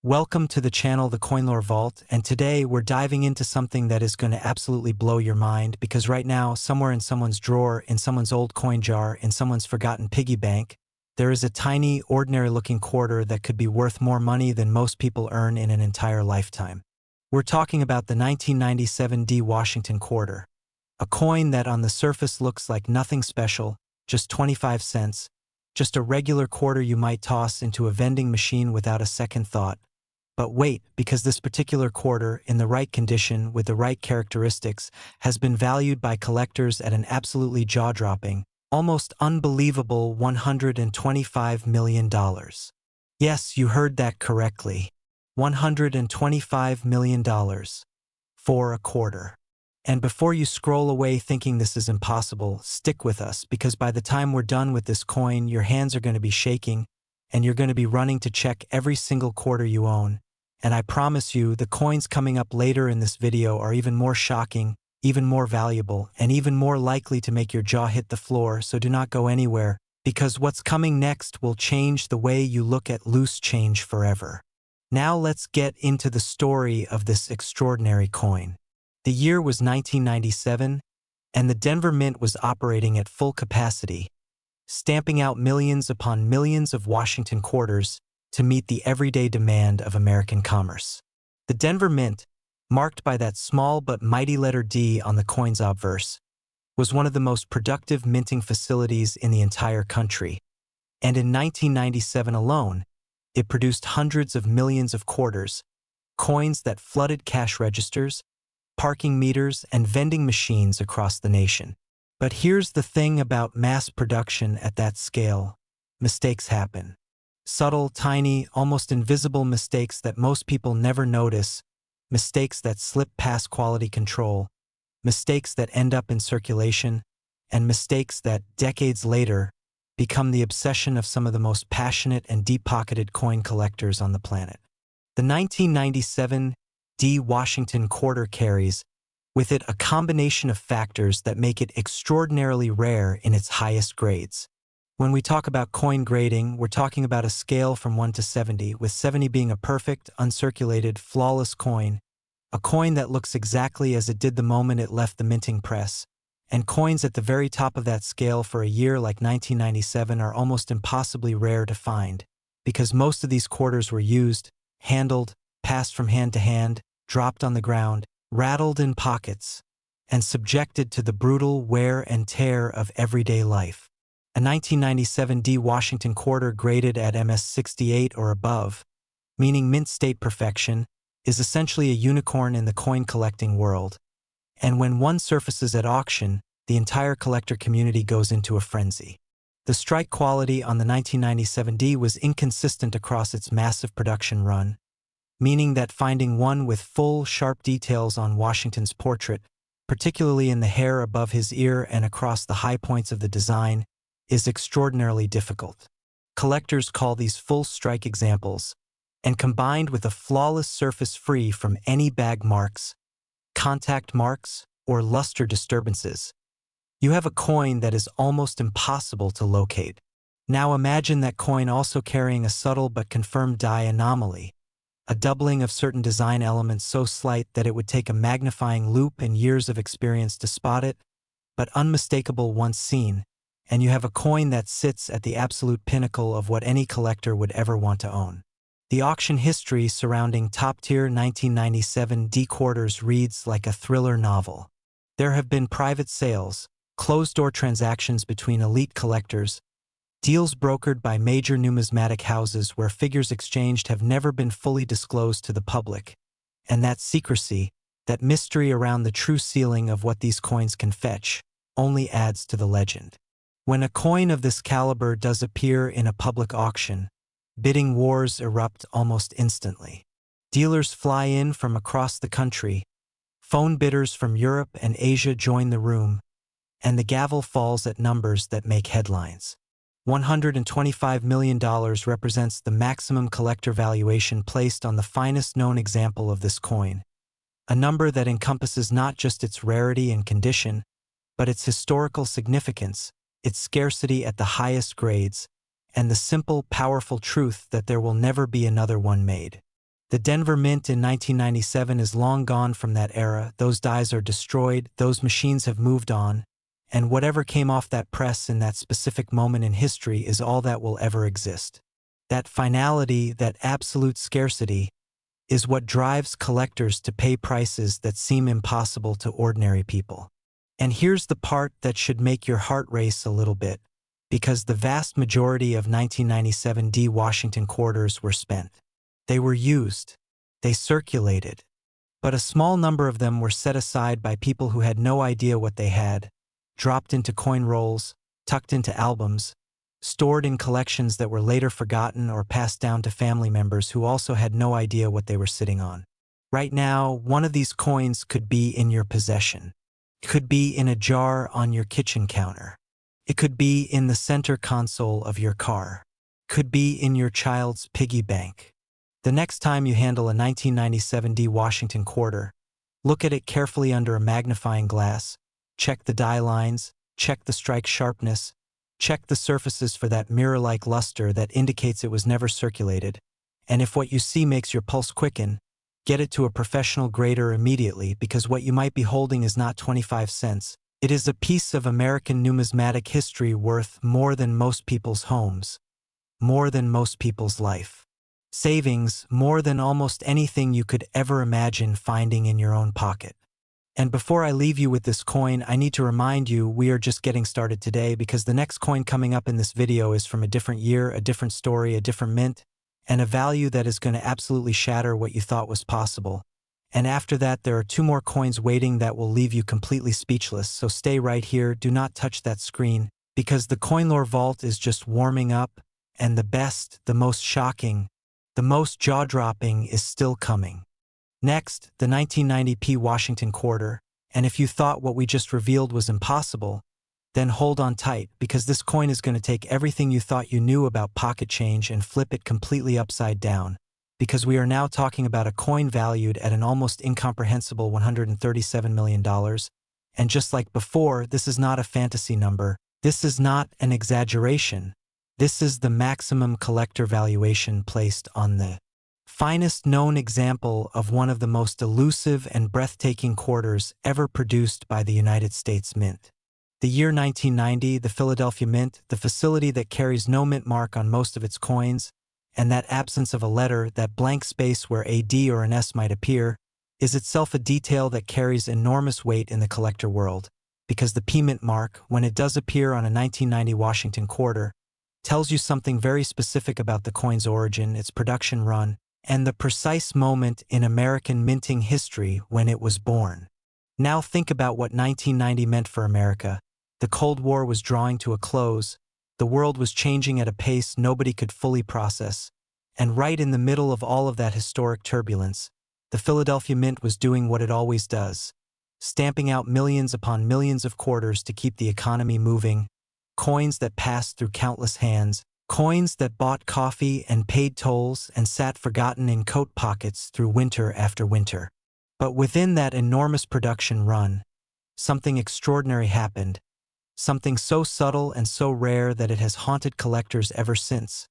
Welcome to the channel The Coinlore Vault, and today we're diving into something that is going to absolutely blow your mind because right now, somewhere in someone's drawer, in someone's old coin jar, in someone's forgotten piggy bank, there is a tiny, ordinary-looking quarter that could be worth more money than most people earn in an entire lifetime. We're talking about the 1997 D Washington quarter, a coin that on the surface looks like nothing special, just 25 cents, just a regular quarter you might toss into a vending machine without a second thought. But wait, because this particular quarter, in the right condition, with the right characteristics, has been valued by collectors at an absolutely jaw-dropping, almost unbelievable $125 million. Yes, you heard that correctly. $125 million. For a quarter. And before you scroll away thinking this is impossible, stick with us, because by the time we're done with this coin, your hands are going to be shaking, and you're going to be running to check every single quarter you own. And I promise you, the coins coming up later in this video are even more shocking, even more valuable, and even more likely to make your jaw hit the floor, so do not go anywhere, because what's coming next will change the way you look at loose change forever. Now let's get into the story of this extraordinary coin. The year was 1997, and the Denver Mint was operating at full capacity, stamping out millions upon millions of Washington quarters to meet the everyday demand of American commerce. The Denver Mint, marked by that small but mighty letter D on the coin's obverse, was one of the most productive minting facilities in the entire country, and in 1997 alone, it produced hundreds of millions of quarters, coins that flooded cash registers, parking meters, and vending machines across the nation. But here's the thing about mass production at that scale: mistakes happen. Subtle, tiny, almost invisible mistakes that most people never notice, mistakes that slip past quality control, mistakes that end up in circulation, and mistakes that, decades later, become the obsession of some of the most passionate and deep-pocketed coin collectors on the planet. The 1997 D Washington quarter carries with it a combination of factors that make it extraordinarily rare in its highest grades. When we talk about coin grading, we're talking about a scale from 1 to 70, with 70 being a perfect, uncirculated, flawless coin, a coin that looks exactly as it did the moment it left the minting press, and coins at the very top of that scale for a year like 1997 are almost impossibly rare to find, because most of these quarters were used, handled, passed from hand to hand, dropped on the ground, rattled in pockets, and subjected to the brutal wear and tear of everyday life. A 1997 D Washington quarter graded at MS 68 or above, meaning mint state perfection, is essentially a unicorn in the coin collecting world. And when one surfaces at auction, the entire collector community goes into a frenzy. The strike quality on the 1997 D was inconsistent across its massive production run, meaning that finding one with full, sharp details on Washington's portrait, particularly in the hair above his ear and across the high points of the design, is extraordinarily difficult. Collectors call these full strike examples, and combined with a flawless surface free from any bag marks, contact marks, or luster disturbances, you have a coin that is almost impossible to locate. Now imagine that coin also carrying a subtle but confirmed die anomaly, a doubling of certain design elements so slight that it would take a magnifying loupe and years of experience to spot it, but unmistakable once seen, and you have a coin that sits at the absolute pinnacle of what any collector would ever want to own. The auction history surrounding top-tier 1997 D quarters reads like a thriller novel. There have been private sales, closed-door transactions between elite collectors, deals brokered by major numismatic houses where figures exchanged have never been fully disclosed to the public, and that secrecy, that mystery around the true ceiling of what these coins can fetch, only adds to the legend. When a coin of this caliber does appear in a public auction, bidding wars erupt almost instantly. Dealers fly in from across the country, phone bidders from Europe and Asia join the room, and the gavel falls at numbers that make headlines. $125 million represents the maximum collector valuation placed on the finest known example of this coin, a number that encompasses not just its rarity and condition, but its historical significance, its scarcity at the highest grades, and the simple, powerful truth that there will never be another one made. The Denver Mint in 1997 is long gone from that era. Those dies are destroyed, those machines have moved on, and whatever came off that press in that specific moment in history is all that will ever exist. That finality, that absolute scarcity, is what drives collectors to pay prices that seem impossible to ordinary people. And here's the part that should make your heart race a little bit, because the vast majority of 1997 D Washington quarters were spent. They were used. They circulated. But a small number of them were set aside by people who had no idea what they had, dropped into coin rolls, tucked into albums, stored in collections that were later forgotten or passed down to family members who also had no idea what they were sitting on. Right now, one of these coins could be in your possession. It could be in a jar on your kitchen counter. It could be in the center console of your car. It could be in your child's piggy bank. The next time you handle a 1997 D Washington quarter, look at it carefully under a magnifying glass, check the die lines, check the strike sharpness, check the surfaces for that mirror-like luster that indicates it was never circulated, and if what you see makes your pulse quicken, get it to a professional grader immediately, because what you might be holding is not 25 cents. It is a piece of American numismatic history worth more than most people's homes, more than most people's life savings, more than almost anything you could ever imagine finding in your own pocket. And before I leave you with this coin, I need to remind you we are just getting started today, because the next coin coming up in this video is from a different year, a different story, a different mint, and a value that is going to absolutely shatter what you thought was possible. And after that, there are two more coins waiting that will leave you completely speechless, so stay right here, do not touch that screen, because the Coin Lore Vault is just warming up, and the best, the most shocking, the most jaw-dropping is still coming. Next, the 1990p Washington quarter, and if you thought what we just revealed was impossible, then hold on tight, because this coin is going to take everything you thought you knew about pocket change and flip it completely upside down, because we are now talking about a coin valued at an almost incomprehensible $137 million, and just like before, this is not a fantasy number, this is not an exaggeration, this is the maximum collector valuation placed on the finest known example of one of the most elusive and breathtaking quarters ever produced by the United States Mint. The year 1990, the Philadelphia Mint, the facility that carries no mint mark on most of its coins, and that absence of a letter, that blank space where a D or an S might appear, is itself a detail that carries enormous weight in the collector world, because the P-Mint mark, when it does appear on a 1990 Washington quarter, tells you something very specific about the coin's origin, its production run, and the precise moment in American minting history when it was born. Now think about what 1990 meant for America. The Cold War was drawing to a close, the world was changing at a pace nobody could fully process, and right in the middle of all of that historic turbulence, the Philadelphia Mint was doing what it always does, stamping out millions upon millions of quarters to keep the economy moving, coins that passed through countless hands, coins that bought coffee and paid tolls and sat forgotten in coat pockets through winter after winter. But within that enormous production run, something extraordinary happened, something so subtle and so rare that it has haunted collectors ever since.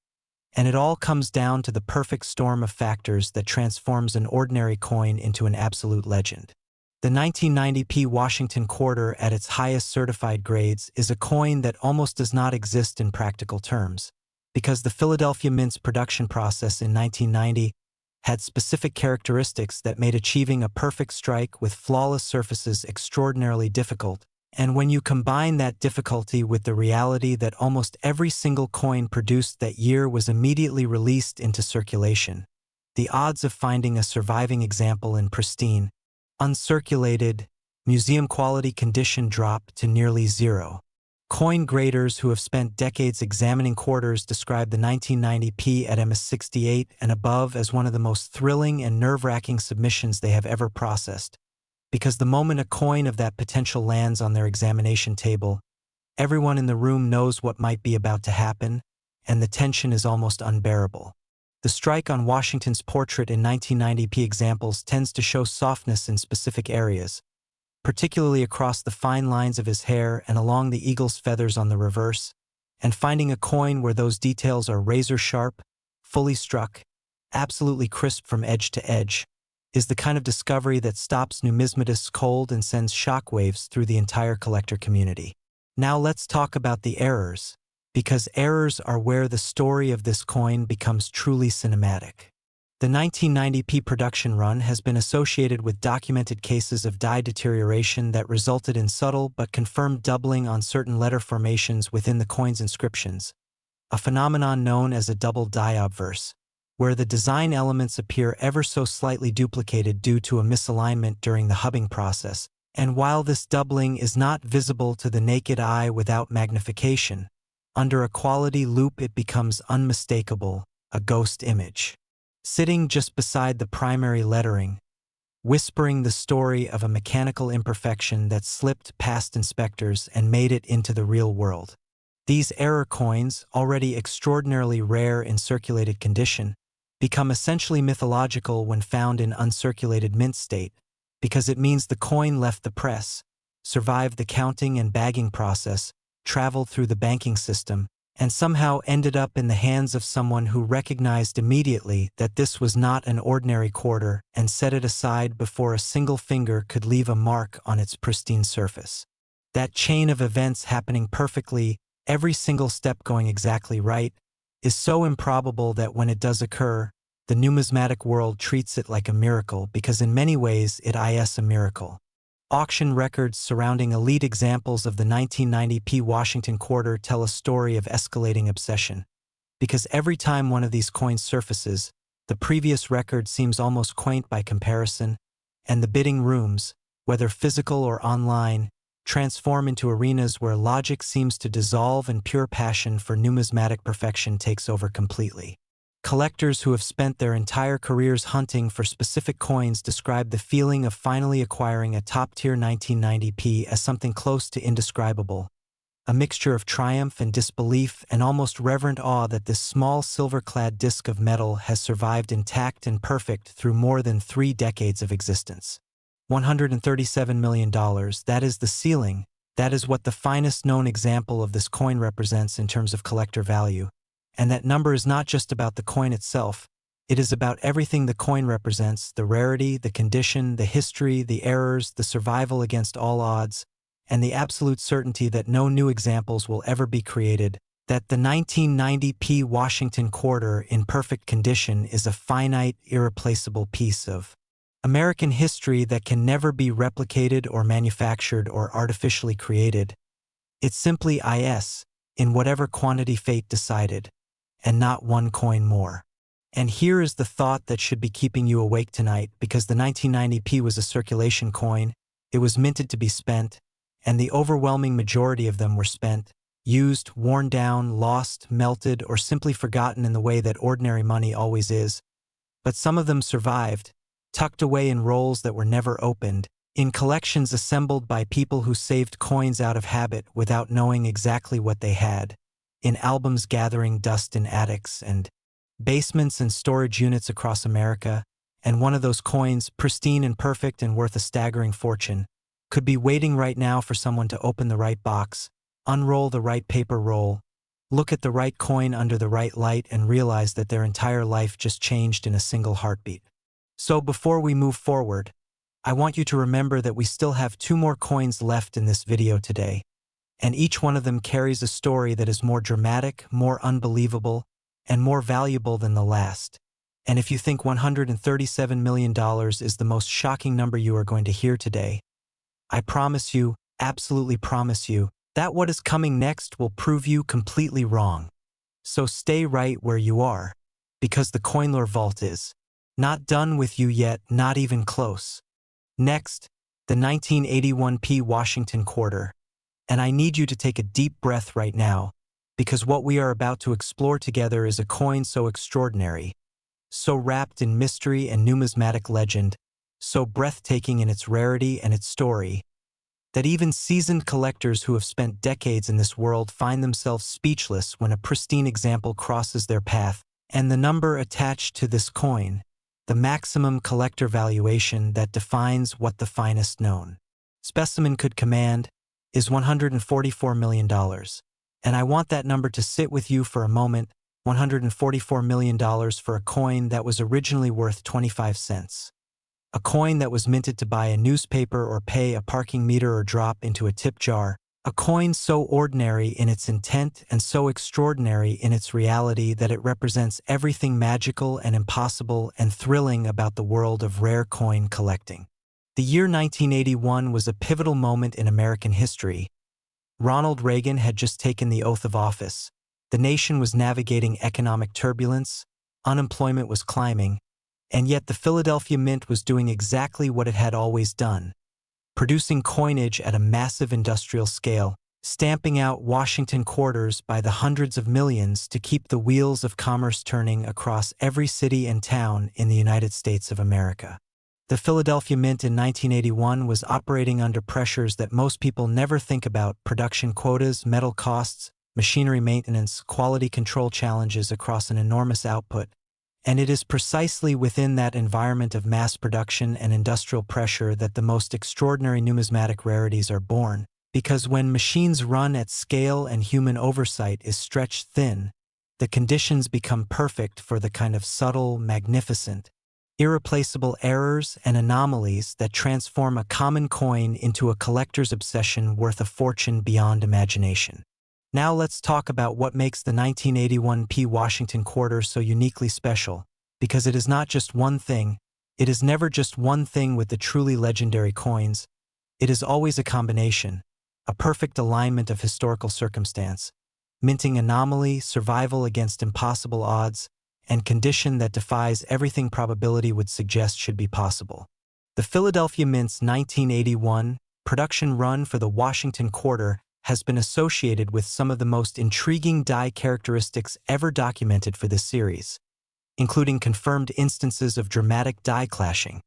And it all comes down to the perfect storm of factors that transforms an ordinary coin into an absolute legend. The 1990p Washington quarter at its highest certified grades is a coin that almost does not exist in practical terms, because the Philadelphia Mint's production process in 1990 had specific characteristics that made achieving a perfect strike with flawless surfaces extraordinarily difficult, and when you combine that difficulty with the reality that almost every single coin produced that year was immediately released into circulation, the odds of finding a surviving example in pristine, uncirculated, museum-quality condition drop to nearly zero. Coin graders who have spent decades examining quarters describe the 1990p at MS68 and above as one of the most thrilling and nerve-wracking submissions they have ever processed, because the moment a coin of that potential lands on their examination table, everyone in the room knows what might be about to happen, and the tension is almost unbearable. The strike on Washington's portrait in 1990p examples tends to show softness in specific areas, particularly across the fine lines of his hair and along the eagle's feathers on the reverse, and finding a coin where those details are razor-sharp, fully struck, absolutely crisp from edge to edge, is the kind of discovery that stops numismatists cold and sends shockwaves through the entire collector community. Now let's talk about the errors, because errors are where the story of this coin becomes truly cinematic. The 1990p production run has been associated with documented cases of die deterioration that resulted in subtle but confirmed doubling on certain letter formations within the coin's inscriptions, a phenomenon known as a double die obverse, where the design elements appear ever so slightly duplicated due to a misalignment during the hubbing process. And while this doubling is not visible to the naked eye without magnification, under a quality loupe it becomes unmistakable, a ghost image. Sitting just beside the primary lettering, whispering the story of a mechanical imperfection that slipped past inspectors and made it into the real world. These error coins, already extraordinarily rare in circulated condition, become essentially mythological when found in uncirculated mint state, because it means the coin left the press, survived the counting and bagging process, traveled through the banking system, and somehow ended up in the hands of someone who recognized immediately that this was not an ordinary quarter and set it aside before a single finger could leave a mark on its pristine surface. That chain of events happening perfectly, every single step going exactly right, is so improbable that when it does occur, the numismatic world treats it like a miracle because in many ways it is a miracle. Auction records surrounding elite examples of the 1990p Washington quarter tell a story of escalating obsession, because every time one of these coins surfaces, the previous record seems almost quaint by comparison, and the bidding rooms, whether physical or online, transform into arenas where logic seems to dissolve and pure passion for numismatic perfection takes over completely. Collectors who have spent their entire careers hunting for specific coins describe the feeling of finally acquiring a top-tier 1990p as something close to indescribable, a mixture of triumph and disbelief and almost reverent awe that this small silver-clad disc of metal has survived intact and perfect through more than 3 decades of existence. $137 million, that is the ceiling. That is what the finest known example of this coin represents in terms of collector value. And that number is not just about the coin itself, it is about everything the coin represents, the rarity, the condition, the history, the errors, the survival against all odds, and the absolute certainty that no new examples will ever be created, that the 1990p Washington quarter in perfect condition is a finite, irreplaceable piece of American history that can never be replicated or manufactured or artificially created. It simply is, in whatever quantity fate decided, and not one coin more. And here is the thought that should be keeping you awake tonight, because the 1990p was a circulation coin, it was minted to be spent, and the overwhelming majority of them were spent, used, worn down, lost, melted, or simply forgotten in the way that ordinary money always is. But some of them survived, tucked away in rolls that were never opened, in collections assembled by people who saved coins out of habit without knowing exactly what they had, in albums gathering dust in attics and basements and storage units across America, and one of those coins, pristine and perfect and worth a staggering fortune, could be waiting right now for someone to open the right box, unroll the right paper roll, look at the right coin under the right light and realize that their entire life just changed in a single heartbeat. So before we move forward, I want you to remember that we still have 2 more coins left in this video today, and each one of them carries a story that is more dramatic, more unbelievable, and more valuable than the last. And if you think $137 million is the most shocking number you are going to hear today, I promise you, absolutely promise you, that what is coming next will prove you completely wrong. So stay right where you are, because the Coinlore Vault is not done with you yet, not even close. Next, the 1981p Washington quarter. And I need you to take a deep breath right now, because what we are about to explore together is a coin so extraordinary, so wrapped in mystery and numismatic legend, so breathtaking in its rarity and its story, that even seasoned collectors who have spent decades in this world find themselves speechless when a pristine example crosses their path, and the number attached to this coin, the maximum collector valuation that defines what the finest known specimen could command, is $144 million. And I want that number to sit with you for a moment $144 million for a coin that was originally worth 25 cents. A coin that was minted to buy a newspaper or pay a parking meter or drop into a tip jar. A coin so ordinary in its intent and so extraordinary in its reality that it represents everything magical and impossible and thrilling about the world of rare coin collecting. The year 1981 was a pivotal moment in American history. Ronald Reagan had just taken the oath of office. The nation was navigating economic turbulence, unemployment was climbing, and yet the Philadelphia Mint was doing exactly what it had always done, producing coinage at a massive industrial scale, stamping out Washington quarters by the hundreds of millions to keep the wheels of commerce turning across every city and town in the United States of America. The Philadelphia Mint in 1981 was operating under pressures that most people never think about: production quotas, metal costs, machinery maintenance, quality control challenges across an enormous output. And it is precisely within that environment of mass production and industrial pressure that the most extraordinary numismatic rarities are born, because when machines run at scale and human oversight is stretched thin, the conditions become perfect for the kind of subtle, magnificent, irreplaceable errors and anomalies that transform a common coin into a collector's obsession worth a fortune beyond imagination. Now let's talk about what makes the 1981 Washington quarter so uniquely special, because it is not just one thing. It is never just one thing with the truly legendary coins. It is always a combination, a perfect alignment of historical circumstance, minting anomaly, survival against impossible odds, and condition that defies everything probability would suggest should be possible. The Philadelphia Mint's 1981 production run for the Washington quarter has been associated with some of the most intriguing die characteristics ever documented for this series, including confirmed instances of dramatic die clashing,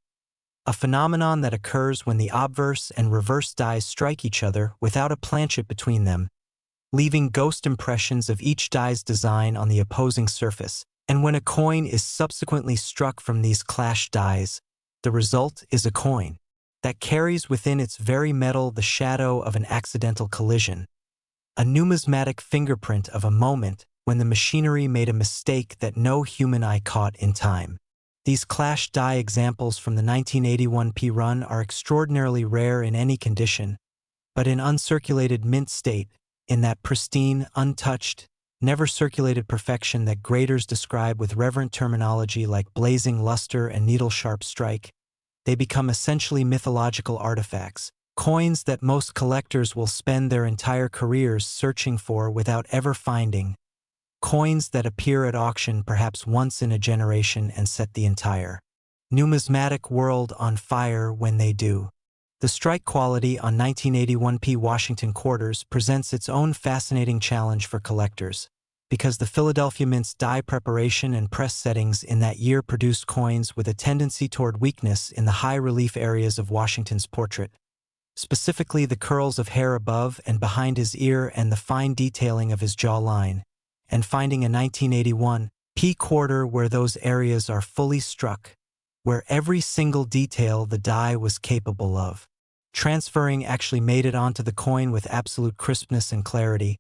a phenomenon that occurs when the obverse and reverse dies strike each other without a planchet between them, leaving ghost impressions of each die's design on the opposing surface. And when a coin is subsequently struck from these clashed dies, the result is a coin that carries within its very metal the shadow of an accidental collision, a numismatic fingerprint of a moment when the machinery made a mistake that no human eye caught in time. These clashed die examples from the 1981 run are extraordinarily rare in any condition, but in uncirculated mint state, in that pristine, untouched, never circulated perfection that graders describe with reverent terminology like blazing luster and needle-sharp strike, they become essentially mythological artifacts, coins that most collectors will spend their entire careers searching for without ever finding, coins that appear at auction perhaps once in a generation and set the entire numismatic world on fire when they do. The strike quality on 1981 Washington quarters presents its own fascinating challenge for collectors, because the Philadelphia Mint's die preparation and press settings in that year produced coins with a tendency toward weakness in the high relief areas of Washington's portrait, specifically the curls of hair above and behind his ear and the fine detailing of his jawline, and finding a 1981 quarter where those areas are fully struck, where every single detail the die was capable of transferring actually made it onto the coin with absolute crispness and clarity,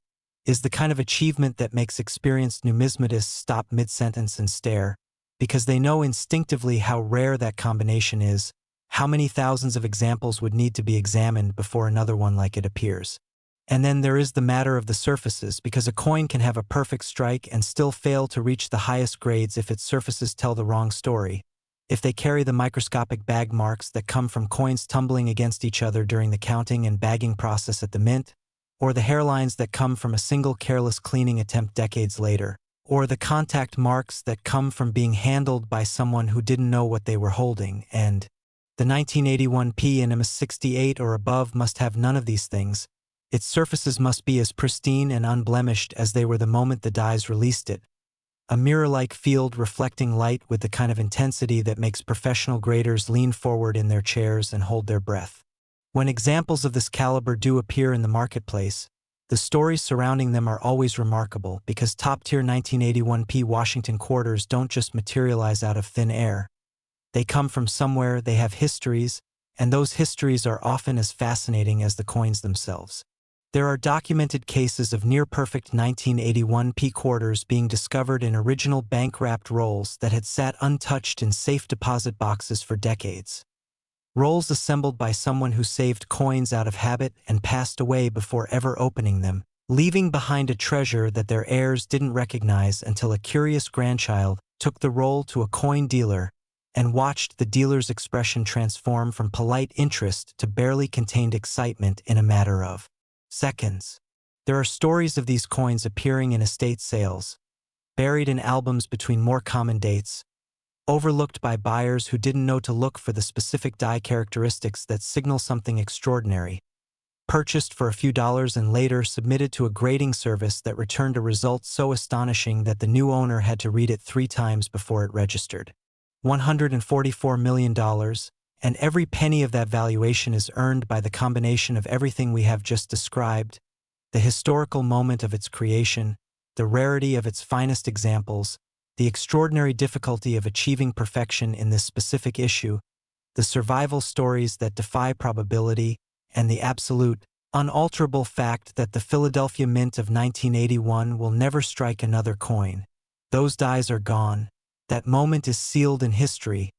is the kind of achievement that makes experienced numismatists stop mid-sentence and stare, because they know instinctively how rare that combination is, how many thousands of examples would need to be examined before another one like it appears. And then there is the matter of the surfaces, because a coin can have a perfect strike and still fail to reach the highest grades if its surfaces tell the wrong story, if they carry the microscopic bag marks that come from coins tumbling against each other during the counting and bagging process at the mint, or the hairlines that come from a single careless cleaning attempt decades later, or the contact marks that come from being handled by someone who didn't know what they were holding, and the 1981 in MS68 or above must have none of these things. Its surfaces must be as pristine and unblemished as they were the moment the dies released it, a mirror-like field reflecting light with the kind of intensity that makes professional graders lean forward in their chairs and hold their breath. When examples of this caliber do appear in the marketplace, the stories surrounding them are always remarkable, because top-tier 1981 Washington quarters don't just materialize out of thin air. They come from somewhere, they have histories, and those histories are often as fascinating as the coins themselves. There are documented cases of near-perfect 1981 P quarters being discovered in original bank-wrapped rolls that had sat untouched in safe deposit boxes for decades. Rolls assembled by someone who saved coins out of habit and passed away before ever opening them, leaving behind a treasure that their heirs didn't recognize until a curious grandchild took the roll to a coin dealer and watched the dealer's expression transform from polite interest to barely contained excitement in a matter of seconds. There are stories of these coins appearing in estate sales, buried in albums between more common dates, overlooked by buyers who didn't know to look for the specific die characteristics that signal something extraordinary, purchased for a few dollars and later submitted to a grading service that returned a result so astonishing that the new owner had to read it 3 times before it registered. $144 million, and every penny of that valuation is earned by the combination of everything we have just described: the historical moment of its creation, the rarity of its finest examples, the extraordinary difficulty of achieving perfection in this specific issue, the survival stories that defy probability, and the absolute, unalterable fact that the Philadelphia Mint of 1981 will never strike another coin. Those dies are gone. That moment is sealed in history,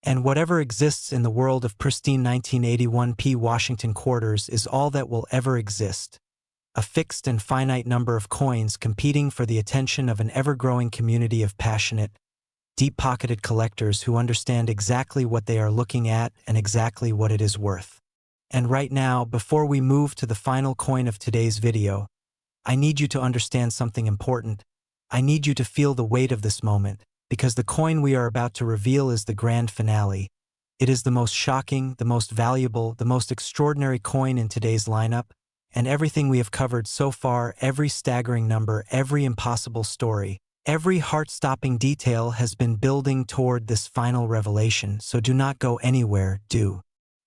and whatever exists in the world of pristine 1981 P Washington quarters is all that will ever exist. A fixed and finite number of coins competing for the attention of an ever-growing community of passionate, deep-pocketed collectors who understand exactly what they are looking at and exactly what it is worth. And right now, before we move to the final coin of today's video, I need you to understand something important. I need you to feel the weight of this moment, because the coin we are about to reveal is the grand finale. It is the most shocking, the most valuable, the most extraordinary coin in today's lineup, and everything we have covered so far, every staggering number, every impossible story, every heart-stopping detail has been building toward this final revelation, so do not go anywhere, do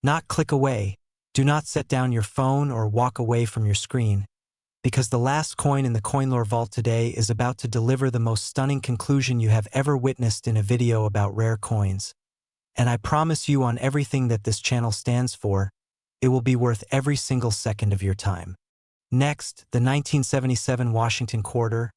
not click away, do not set down your phone or walk away from your screen, because the last coin in the Coin Lore Vault today is about to deliver the most stunning conclusion you have ever witnessed in a video about rare coins. And I promise you, on everything that this channel stands for, it will be worth every single second of your time. Next, the 1977 Washington quarter,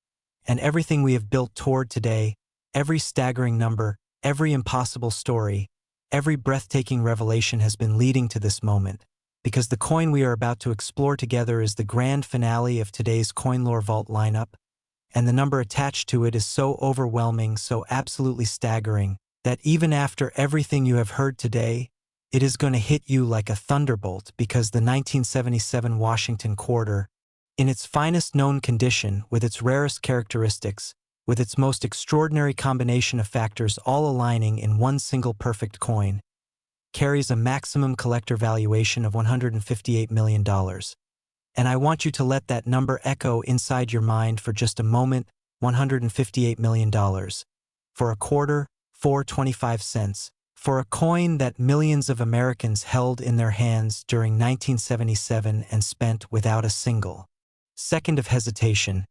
and everything we have built toward today, every staggering number, every impossible story, every breathtaking revelation has been leading to this moment, because the coin we are about to explore together is the grand finale of today's Coin Lore Vault lineup, and the number attached to it is so overwhelming, so absolutely staggering, that even after everything you have heard today, it is going to hit you like a thunderbolt, because the 1977 Washington quarter, in its finest known condition, with its rarest characteristics, with its most extraordinary combination of factors all aligning in one single perfect coin, carries a maximum collector valuation of $158 million. And I want you to let that number echo inside your mind for just a moment: $158 million. For a quarter, $4.25. For a coin that millions of Americans held in their hands during 1977 and spent without a single second of hesitation,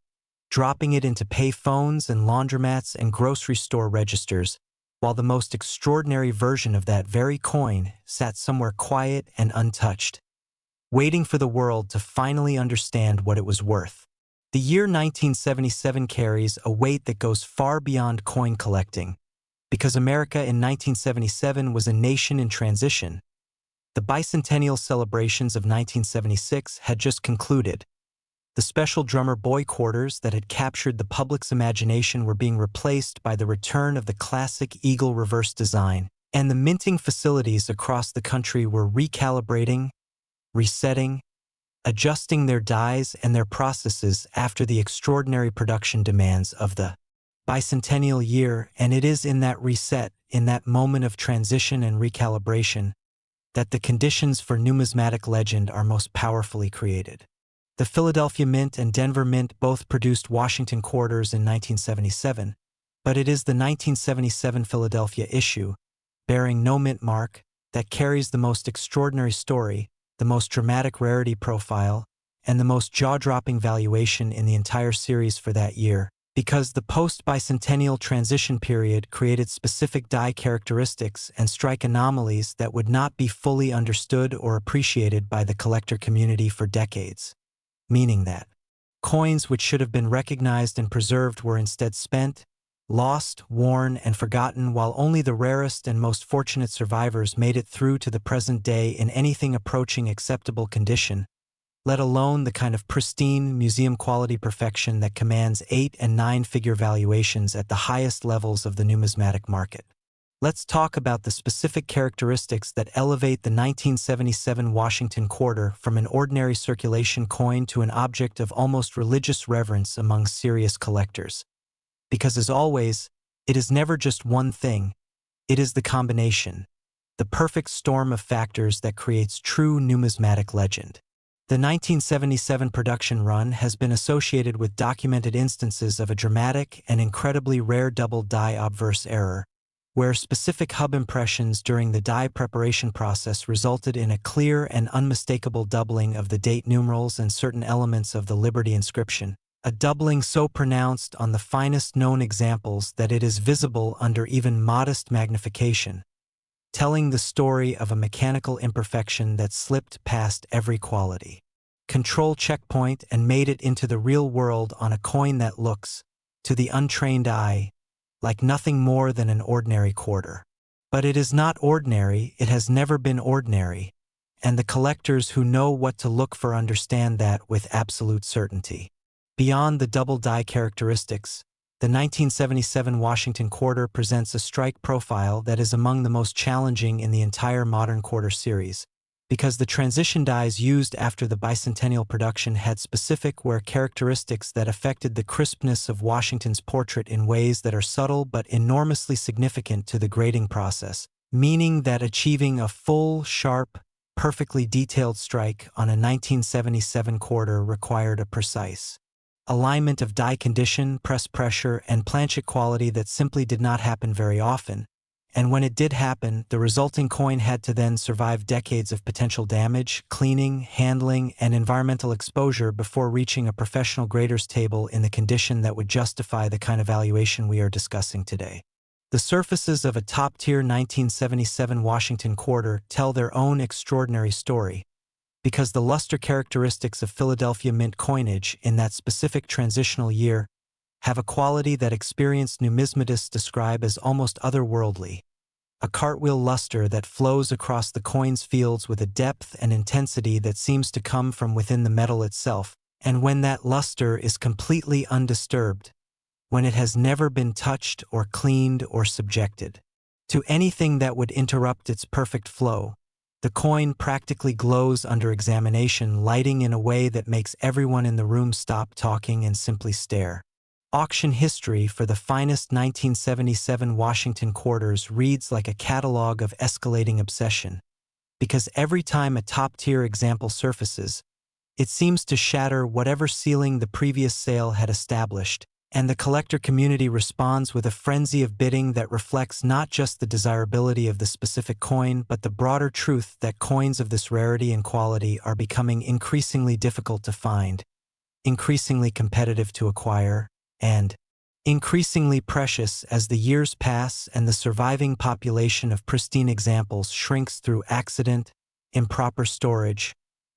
dropping it into pay phones and laundromats and grocery store registers, while the most extraordinary version of that very coin sat somewhere quiet and untouched, waiting for the world to finally understand what it was worth. The year 1977 carries a weight that goes far beyond coin collecting, because America in 1977 was a nation in transition. The bicentennial celebrations of 1976 had just concluded. The special drummer boy quarters that had captured the public's imagination were being replaced by the return of the classic eagle reverse design, and the minting facilities across the country were recalibrating, resetting, adjusting their dies and their processes after the extraordinary production demands of the bicentennial year. And it is in that reset, in that moment of transition and recalibration, that the conditions for numismatic legend are most powerfully created. The Philadelphia Mint and Denver Mint both produced Washington quarters in 1977, but it is the 1977 Philadelphia issue, bearing no mint mark, that carries the most extraordinary story, the most dramatic rarity profile, and the most jaw-dropping valuation in the entire series for that year, because the post-bicentennial transition period created specific die characteristics and strike anomalies that would not be fully understood or appreciated by the collector community for decades. meaning that coins which should have been recognized and preserved were instead spent, lost, worn, and forgotten, while only the rarest and most fortunate survivors made it through to the present day in anything approaching acceptable condition, let alone the kind of pristine, museum-quality perfection that commands 8- and 9-figure valuations at the highest levels of the numismatic market. Let's talk about the specific characteristics that elevate the 1977 Washington quarter from an ordinary circulation coin to an object of almost religious reverence among serious collectors. Because as always, it is never just one thing, it is the combination, the perfect storm of factors that creates true numismatic legend. The 1977 production run has been associated with documented instances of a dramatic and incredibly rare double die obverse error, where specific hub impressions during the die preparation process resulted in a clear and unmistakable doubling of the date numerals and certain elements of the Liberty inscription, a doubling so pronounced on the finest known examples that it is visible under even modest magnification, telling the story of a mechanical imperfection that slipped past every quality control checkpoint and made it into the real world on a coin that looks, to the untrained eye, like nothing more than an ordinary quarter. But it is not ordinary, it has never been ordinary, and the collectors who know what to look for understand that with absolute certainty. Beyond the double die characteristics, the 1977 Washington quarter presents a strike profile that is among the most challenging in the entire modern quarter series, because the transition dies used after the bicentennial production had specific characteristics that affected the crispness of Washington's portrait in ways that are subtle but enormously significant to the grading process, meaning that achieving a full, sharp, perfectly detailed strike on a 1977 quarter required a precise alignment of die condition, press pressure, and planchet quality that simply did not happen very often, and when it did happen, the resulting coin had to then survive decades of potential damage, cleaning, handling, and environmental exposure before reaching a professional grader's table in the condition that would justify the kind of valuation we are discussing today. The surfaces of a top-tier 1977 Washington quarter tell their own extraordinary story, because the luster characteristics of Philadelphia Mint coinage in that specific transitional year have a quality that experienced numismatists describe as almost otherworldly, a cartwheel luster that flows across the coin's fields with a depth and intensity that seems to come from within the metal itself, and when that luster is completely undisturbed, when it has never been touched or cleaned or subjected to anything that would interrupt its perfect flow, the coin practically glows under examination, lighting in a way that makes everyone in the room stop talking and simply stare. Auction history for the finest 1977 Washington quarters reads like a catalog of escalating obsession, because every time a top-tier example surfaces, it seems to shatter whatever ceiling the previous sale had established, and the collector community responds with a frenzy of bidding that reflects not just the desirability of the specific coin but the broader truth that coins of this rarity and quality are becoming increasingly difficult to find, increasingly competitive to acquire, and increasingly precious as the years pass and the surviving population of pristine examples shrinks through accident, improper storage,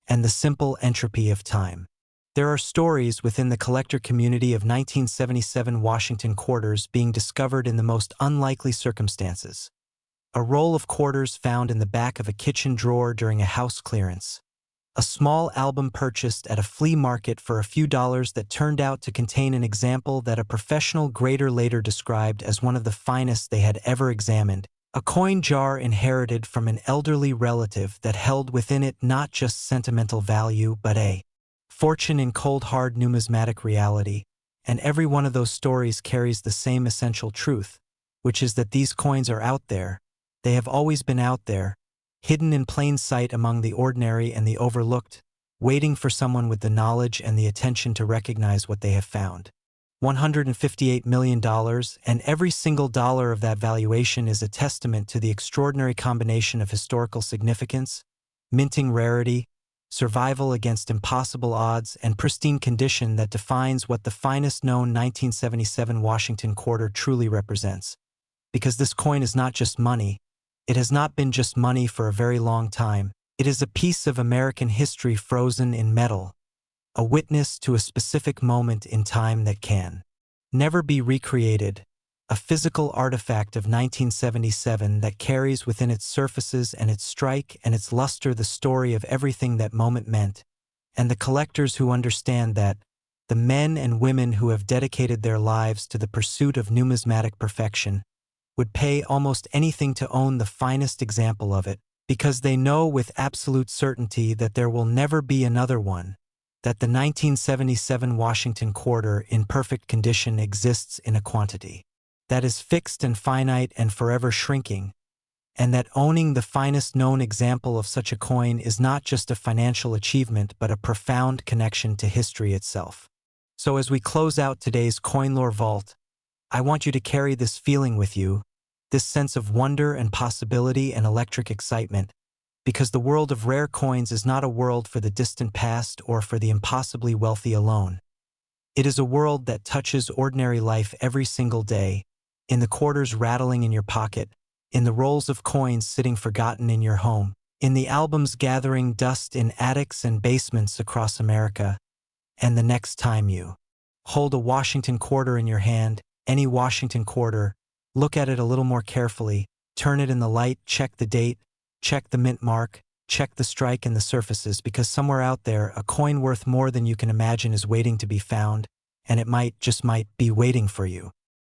and the simple entropy of time. There are stories within the collector community of 1977 Washington quarters being discovered in the most unlikely circumstances. A roll of quarters found in the back of a kitchen drawer during a house clearance. A small album purchased at a flea market for a few dollars that turned out to contain an example that a professional grader later described as one of the finest they had ever examined. A coin jar inherited from an elderly relative that held within it not just sentimental value but a fortune in cold hard numismatic reality, and every one of those stories carries the same essential truth, which is that these coins are out there, they have always been out there, hidden in plain sight among the ordinary and the overlooked, waiting for someone with the knowledge and the attention to recognize what they have found. $158 million, and every single dollar of that valuation is a testament to the extraordinary combination of historical significance, minting rarity, survival against impossible odds, and pristine condition that defines what the finest known 1977 Washington quarter truly represents. Because this coin is not just money, it has not been just money for a very long time. It is a piece of American history frozen in metal, a witness to a specific moment in time that can never be recreated, a physical artifact of 1977 that carries within its surfaces and its strike and its luster the story of everything that moment meant, and the collectors who understand that, the men and women who have dedicated their lives to the pursuit of numismatic perfection, would pay almost anything to own the finest example of it, because they know with absolute certainty that there will never be another one, that the 1977 Washington quarter in perfect condition exists in a quantity that is fixed and finite and forever shrinking, and that owning the finest known example of such a coin is not just a financial achievement but a profound connection to history itself. So as we close out today's Coin Lore Vault, I want you to carry this feeling with you, this sense of wonder and possibility and electric excitement, because the world of rare coins is not a world for the distant past or for the impossibly wealthy alone. It is a world that touches ordinary life every single day, in the quarters rattling in your pocket, in the rolls of coins sitting forgotten in your home, in the albums gathering dust in attics and basements across America, and the next time you hold a Washington quarter in your hand, any Washington quarter, look at it a little more carefully, turn it in the light, check the date, check the mint mark, check the strike and the surfaces, because somewhere out there a coin worth more than you can imagine is waiting to be found, and it might, just might, be waiting for you.